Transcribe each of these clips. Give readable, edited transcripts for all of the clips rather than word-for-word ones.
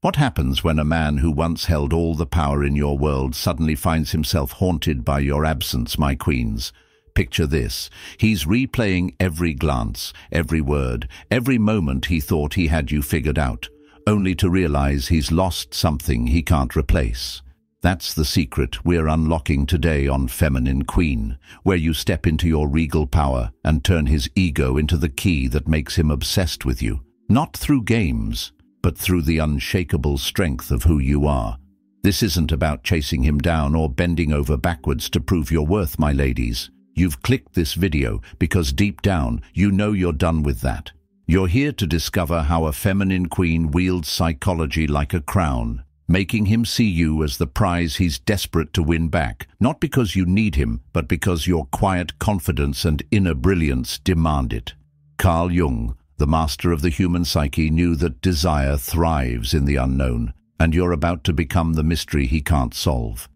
What happens when a man who once held all the power in your world suddenly finds himself haunted by your absence, my queens? Picture this. He's replaying every glance, every word, every moment he thought he had you figured out, only to realize he's lost something he can't replace. That's the secret we're unlocking today on Feminine Queen, where you step into your regal power and turn his ego into the key that makes him obsessed with you, not through games, but through the unshakable strength of who you are. This isn't about chasing him down or bending over backwards to prove your worth, my ladies. You've clicked this video because deep down you know you're done with that. You're here to discover how a feminine queen wields psychology like a crown, making him see you as the prize he's desperate to win back, not because you need him, but because your quiet confidence and inner brilliance demand it. Carl Jung, the master of the human psyche, knew that desire thrives in the unknown, and you're about to become the mystery he can't solve.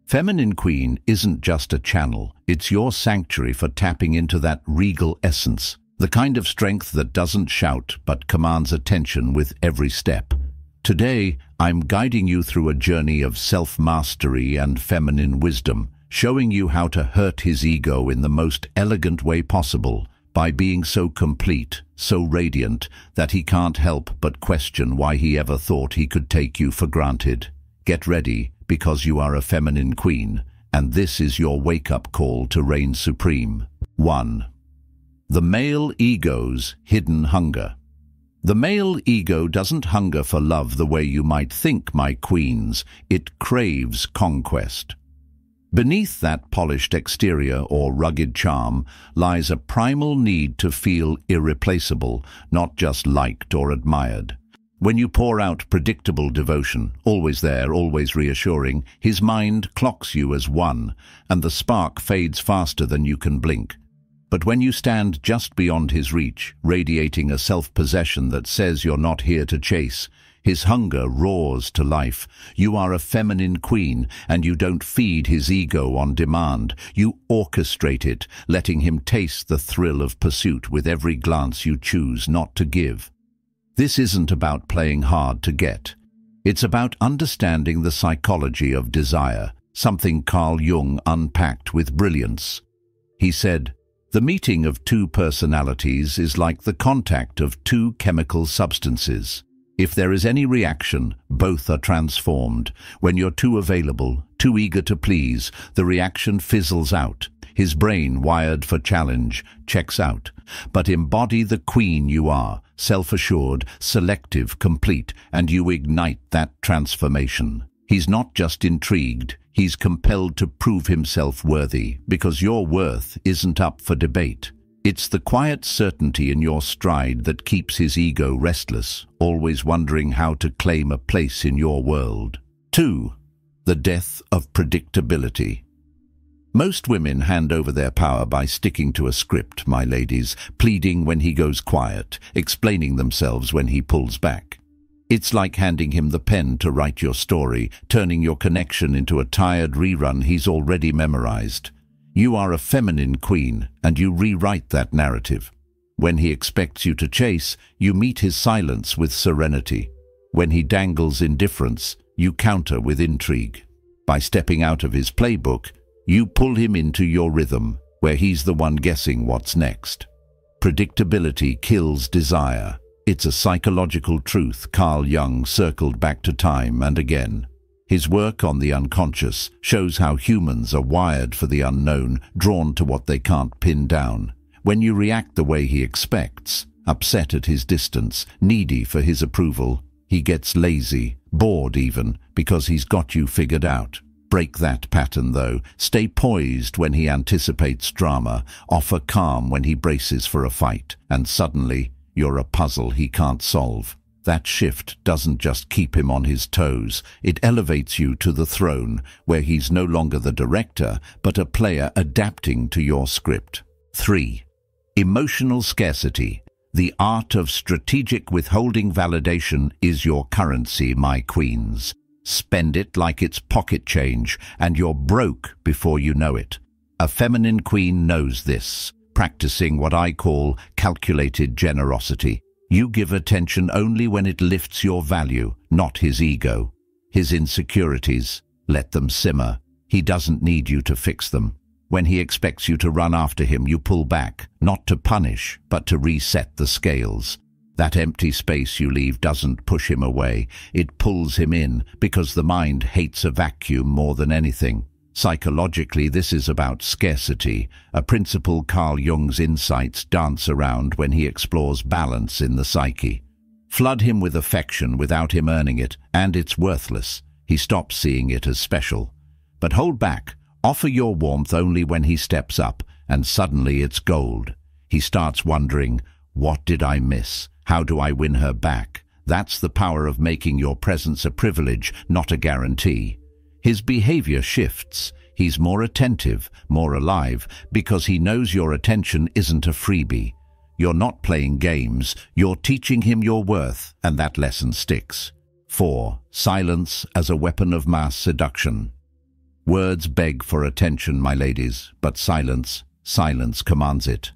Feminine Queen isn't just a channel, it's your sanctuary for tapping into that regal essence, the kind of strength that doesn't shout but commands attention with every step. Today, I'm guiding you through a journey of self-mastery and feminine wisdom, showing you how to hurt his ego in the most elegant way possible, by being so complete, so radiant, that he can't help but question why he ever thought he could take you for granted. Get ready, because you are a feminine queen, and this is your wake-up call to reign supreme. 1. The male ego's hidden hunger. The male ego doesn't hunger for love the way you might think, my queens. It craves conquest. Beneath that polished exterior or rugged charm lies a primal need to feel irreplaceable, not just liked or admired. When you pour out predictable devotion, always there, always reassuring, his mind clocks you as one, and the spark fades faster than you can blink. But when you stand just beyond his reach, radiating a self-possession that says you're not here to chase, his hunger roars to life. You are a feminine queen, and you don't feed his ego on demand. You orchestrate it, letting him taste the thrill of pursuit with every glance you choose not to give. This isn't about playing hard to get. It's about understanding the psychology of desire, something Carl Jung unpacked with brilliance. He said, "The meeting of two personalities is like the contact of two chemical substances. If there is any reaction, both are transformed. When you're too available, too eager to please, the reaction fizzles out. His brain, wired for challenge, checks out. But embody the queen you are, self-assured, selective, complete, and you ignite that transformation. He's not just intrigued, he's compelled to prove himself worthy, because your worth isn't up for debate. It's the quiet certainty in your stride that keeps his ego restless, always wondering how to claim a place in your world. 2. The death of predictability. Most women hand over their power by sticking to a script, my ladies, pleading when he goes quiet, explaining themselves when he pulls back. It's like handing him the pen to write your story, turning your connection into a tired rerun he's already memorized. You are a feminine queen, and you rewrite that narrative. When he expects you to chase, you meet his silence with serenity. When he dangles indifference, you counter with intrigue. By stepping out of his playbook, you pull him into your rhythm, where he's the one guessing what's next. Predictability kills desire. It's a psychological truth Carl Jung circled back to time and again. His work on the unconscious shows how humans are wired for the unknown, drawn to what they can't pin down. When you react the way he expects, upset at his distance, needy for his approval, he gets lazy, bored even, because he's got you figured out. Break that pattern, though. Stay poised when he anticipates drama, offer calm when he braces for a fight, and suddenly you're a puzzle he can't solve. That shift doesn't just keep him on his toes, it elevates you to the throne, where he's no longer the director, but a player adapting to your script. 3. Emotional scarcity. The art of strategic withholding validation is your currency, my queens. Spend it like it's pocket change, and you're broke before you know it. A feminine queen knows this, practicing what I call calculated generosity. You give attention only when it lifts your value, not his ego. His insecurities, let them simmer. He doesn't need you to fix them. When he expects you to run after him, you pull back, not to punish, but to reset the scales. That empty space you leave doesn't push him away. It pulls him in, because the mind hates a vacuum more than anything. Psychologically, this is about scarcity, a principle Carl Jung's insights dance around when he explores balance in the psyche. Flood him with affection without him earning it, and it's worthless. He stops seeing it as special. But hold back. Offer your warmth only when he steps up, and suddenly it's gold. He starts wondering, what did I miss? How do I win her back? That's the power of making your presence a privilege, not a guarantee. His behavior shifts. He's more attentive, more alive, because he knows your attention isn't a freebie. You're not playing games, you're teaching him your worth, and that lesson sticks. 4. Silence as a weapon of mass seduction. Words beg for attention, my ladies, but silence commands it.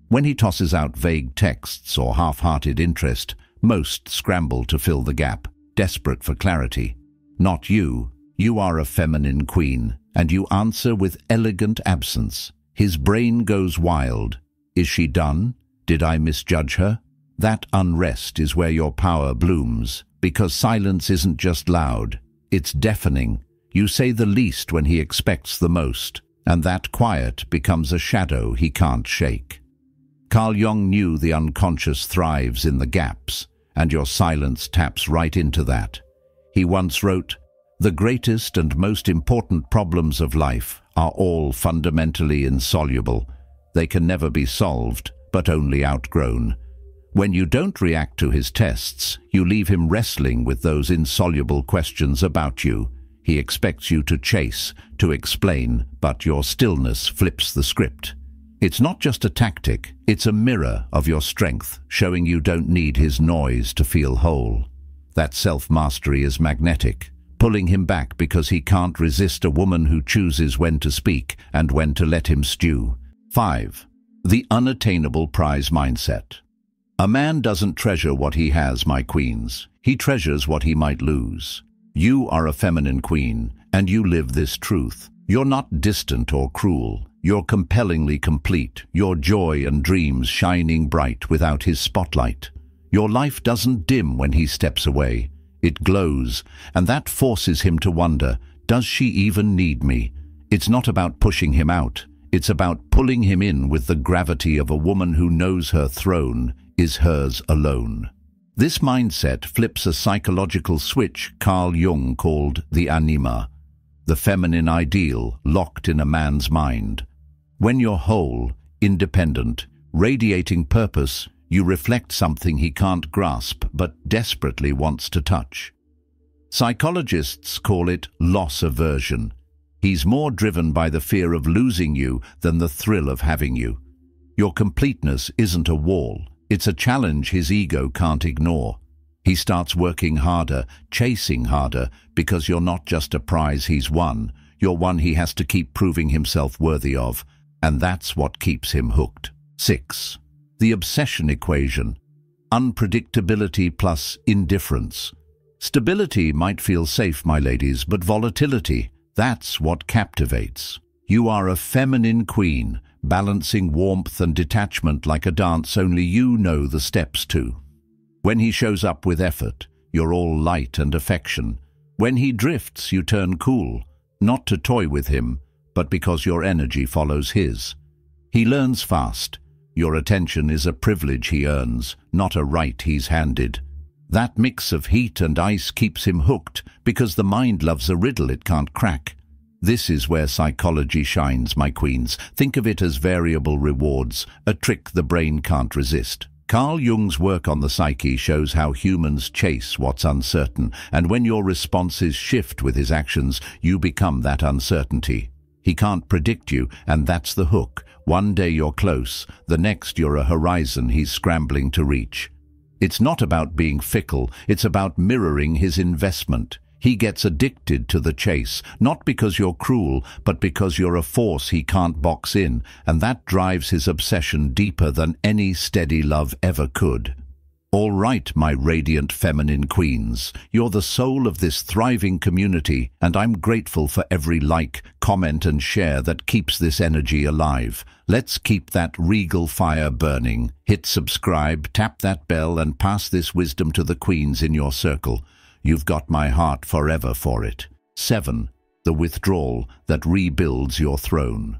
When he tosses out vague texts or half-hearted interest, most scramble to fill the gap, desperate for clarity. Not you. You are a feminine queen, and you answer with elegant absence. His brain goes wild. Is she done? Did I misjudge her? That unrest is where your power blooms, because silence isn't just loud, it's deafening. You say the least when he expects the most, and that quiet becomes a shadow he can't shake. Carl Jung knew the unconscious thrives in the gaps, and your silence taps right into that. He once wrote, "The greatest and most important problems of life are all fundamentally insoluble. They can never be solved, but only outgrown." When you don't react to his tests, you leave him wrestling with those insoluble questions about you. He expects you to chase, to explain, but your stillness flips the script. It's not just a tactic, it's a mirror of your strength, showing you don't need his noise to feel whole. That self-mastery is magnetic, pulling him back because he can't resist a woman who chooses when to speak and when to let him stew. 5. The unattainable prize mindset. A man doesn't treasure what he has, my queens. He treasures what he might lose. You are a feminine queen, and you live this truth. You're not distant or cruel. You're compellingly complete, your joy and dreams shining bright without his spotlight. Your life doesn't dim when he steps away. It glows, and that forces him to wonder, does she even need me? It's not about pushing him out. It's about pulling him in with the gravity of a woman who knows her throne is hers alone. This mindset flips a psychological switch Carl Jung called the anima, the feminine ideal locked in a man's mind. When you're whole, independent, radiating purpose, you reflect something he can't grasp but desperately wants to touch. Psychologists call it loss aversion. He's more driven by the fear of losing you than the thrill of having you. Your completeness isn't a wall. It's a challenge his ego can't ignore. He starts working harder, chasing harder, because you're not just a prize he's won. You're one he has to keep proving himself worthy of. And that's what keeps him hooked. 6. The obsession equation. Unpredictability plus indifference. Stability might feel safe, my ladies, but volatility, that's what captivates. You are a feminine queen, balancing warmth and detachment like a dance only you know the steps to. When he shows up with effort, you're all light and affection. When he drifts, you turn cool, not to toy with him, but because your energy follows his. He learns fast. Your attention is a privilege he earns, not a right he's handed. That mix of heat and ice keeps him hooked because the mind loves a riddle it can't crack. This is where psychology shines, my queens. Think of it as variable rewards, a trick the brain can't resist. Carl Jung's work on the psyche shows how humans chase what's uncertain, and when your responses shift with his actions, you become that uncertainty. He can't predict you, and that's the hook. One day you're close, the next you're a horizon he's scrambling to reach. It's not about being fickle, it's about mirroring his investment. He gets addicted to the chase, not because you're cruel, but because you're a force he can't box in, and that drives his obsession deeper than any steady love ever could. All right, my radiant feminine queens, you're the soul of this thriving community, and I'm grateful for every like, comment and share that keeps this energy alive. Let's keep that regal fire burning. Hit subscribe, tap that bell and pass this wisdom to the queens in your circle. You've got my heart forever for it. 7. The withdrawal that rebuilds your throne.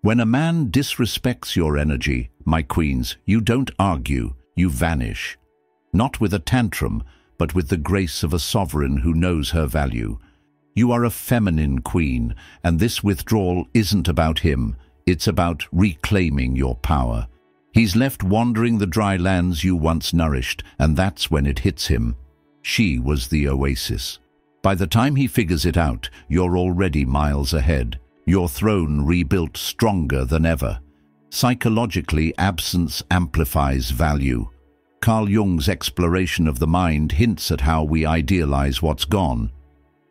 When a man disrespects your energy, my queens, you don't argue. You vanish, not with a tantrum, but with the grace of a sovereign who knows her value. You are a feminine queen, and this withdrawal isn't about him. It's about reclaiming your power. He's left wandering the dry lands you once nourished, and that's when it hits him. She was the oasis. By the time he figures it out, you're already miles ahead. Your throne rebuilt stronger than ever. Psychologically, absence amplifies value. Carl Jung's exploration of the mind hints at how we idealize what's gone.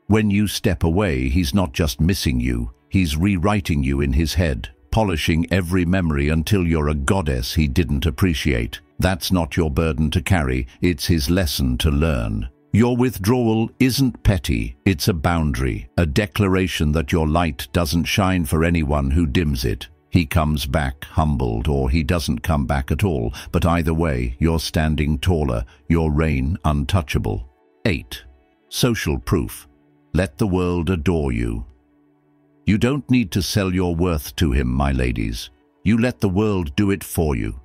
When you step away, he's not just missing you, he's rewriting you in his head, polishing every memory until you're a goddess he didn't appreciate. That's not your burden to carry, it's his lesson to learn. Your withdrawal isn't petty, it's a boundary, a declaration that your light doesn't shine for anyone who dims it. He comes back humbled, or he doesn't come back at all, but either way, you're standing taller, your reign untouchable. 8. Social proof. Let the world adore you. You don't need to sell your worth to him, my ladies. You let the world do it for you.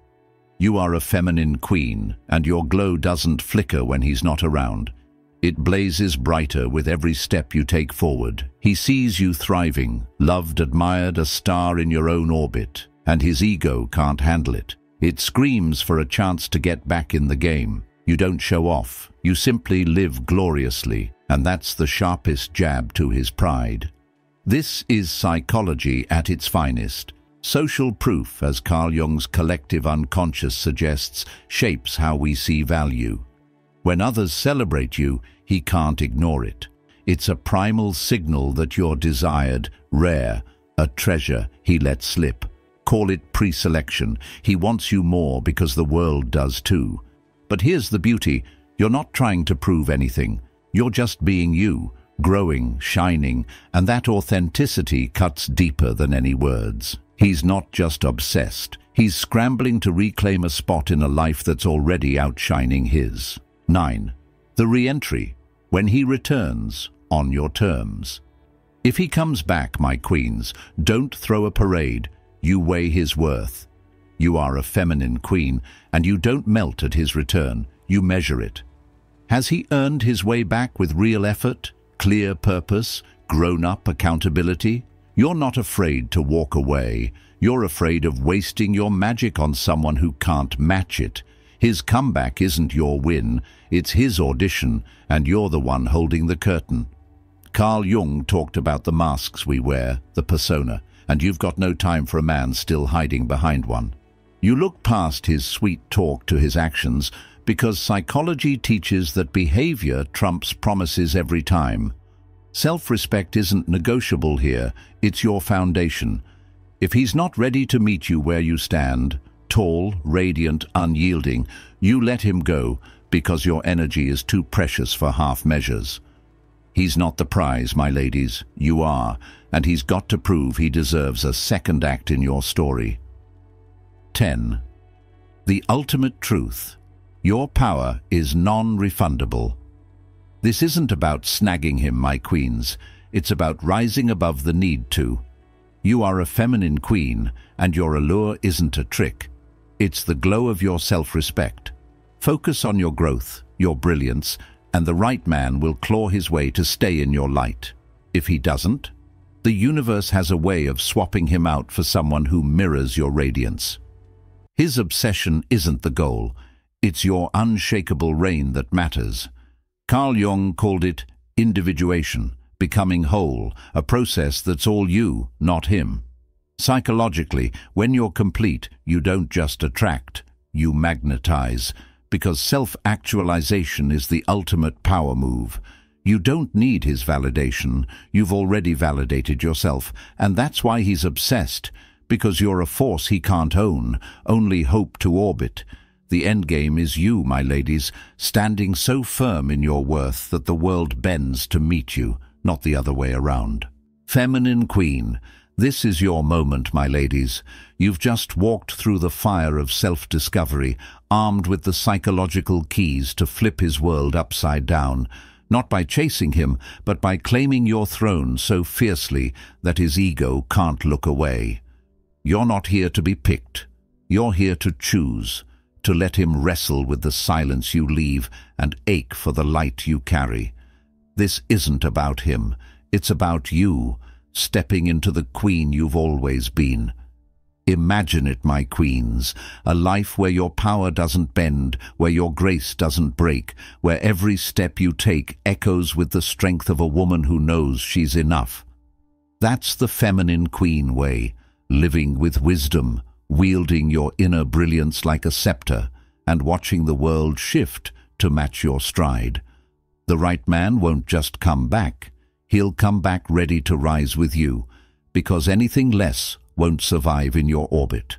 You are a feminine queen, and your glow doesn't flicker when he's not around. It blazes brighter with every step you take forward. He sees you thriving, loved, admired, a star in your own orbit, and his ego can't handle it. It screams for a chance to get back in the game. You don't show off, you simply live gloriously, and that's the sharpest jab to his pride. This is psychology at its finest. Social proof, as Carl Jung's collective unconscious suggests, shapes how we see value. When others celebrate you, he can't ignore it. It's a primal signal that you're desired, rare, a treasure he lets slip. Call it pre-selection. He wants you more because the world does too. But here's the beauty. You're not trying to prove anything. You're just being you, growing, shining, and that authenticity cuts deeper than any words. He's not just obsessed. He's scrambling to reclaim a spot in a life that's already outshining his. 9. The re-entry. When he returns, on your terms. If he comes back, my queens, don't throw a parade. You weigh his worth. You are a feminine queen, and you don't melt at his return. You measure it. Has he earned his way back with real effort, clear purpose, grown-up accountability? You're not afraid to walk away. You're afraid of wasting your magic on someone who can't match it. His comeback isn't your win, it's his audition, and you're the one holding the curtain. Carl Jung talked about the masks we wear, the persona, and you've got no time for a man still hiding behind one. You look past his sweet talk to his actions because psychology teaches that behavior trumps promises every time. Self-respect isn't negotiable here, it's your foundation. If he's not ready to meet you where you stand, tall, radiant, unyielding, you let him go because your energy is too precious for half measures. He's not the prize, my ladies. You are, and he's got to prove he deserves a second act in your story. 10. The ultimate truth. Your power is non-refundable. This isn't about snagging him, my queens. It's about rising above the need to. You are a feminine queen, and your allure isn't a trick. It's the glow of your self-respect. Focus on your growth, your brilliance, and the right man will claw his way to stay in your light. If he doesn't, the universe has a way of swapping him out for someone who mirrors your radiance. His obsession isn't the goal. It's your unshakable reign that matters. Carl Jung called it individuation, becoming whole, a process that's all you, not him. Psychologically, when you're complete, you don't just attract, you magnetize, because self-actualization is the ultimate power move. You don't need his validation, you've already validated yourself, and that's why he's obsessed, because you're a force he can't own, only hope to orbit. The endgame is you, my ladies, standing so firm in your worth that the world bends to meet you, not the other way around. Feminine Queen, this is your moment, my ladies. You've just walked through the fire of self-discovery, armed with the psychological keys to flip his world upside down, not by chasing him, but by claiming your throne so fiercely that his ego can't look away. You're not here to be picked. You're here to choose, to let him wrestle with the silence you leave and ache for the light you carry. This isn't about him. It's about you, stepping into the queen you've always been. Imagine it, my queens, a life where your power doesn't bend, where your grace doesn't break, where every step you take echoes with the strength of a woman who knows she's enough. That's the feminine queen way, living with wisdom, wielding your inner brilliance like a scepter, and watching the world shift to match your stride. The right man won't just come back. He'll come back ready to rise with you, because anything less won't survive in your orbit.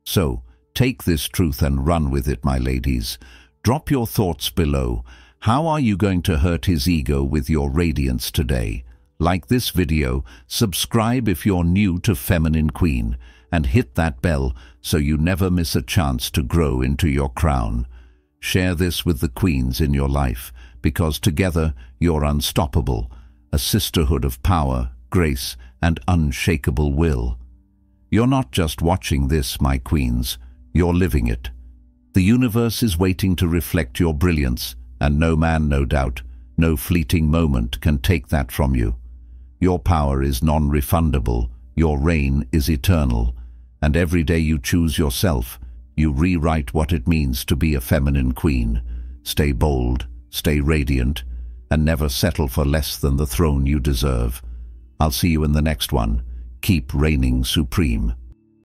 So, take this truth and run with it, my ladies. Drop your thoughts below. How are you going to hurt his ego with your radiance today? Like this video, subscribe if you're new to Feminine Queen, and hit that bell so you never miss a chance to grow into your crown. Share this with the queens in your life, because together you're unstoppable, a sisterhood of power, grace, and unshakable will. You're not just watching this, my queens, you're living it. The universe is waiting to reflect your brilliance, and no man, no doubt, no fleeting moment can take that from you. Your power is non-refundable, your reign is eternal, and every day you choose yourself, you rewrite what it means to be a feminine queen. Stay bold, stay radiant, and never settle for less than the throne you deserve. I'll see you in the next one. Keep reigning supreme.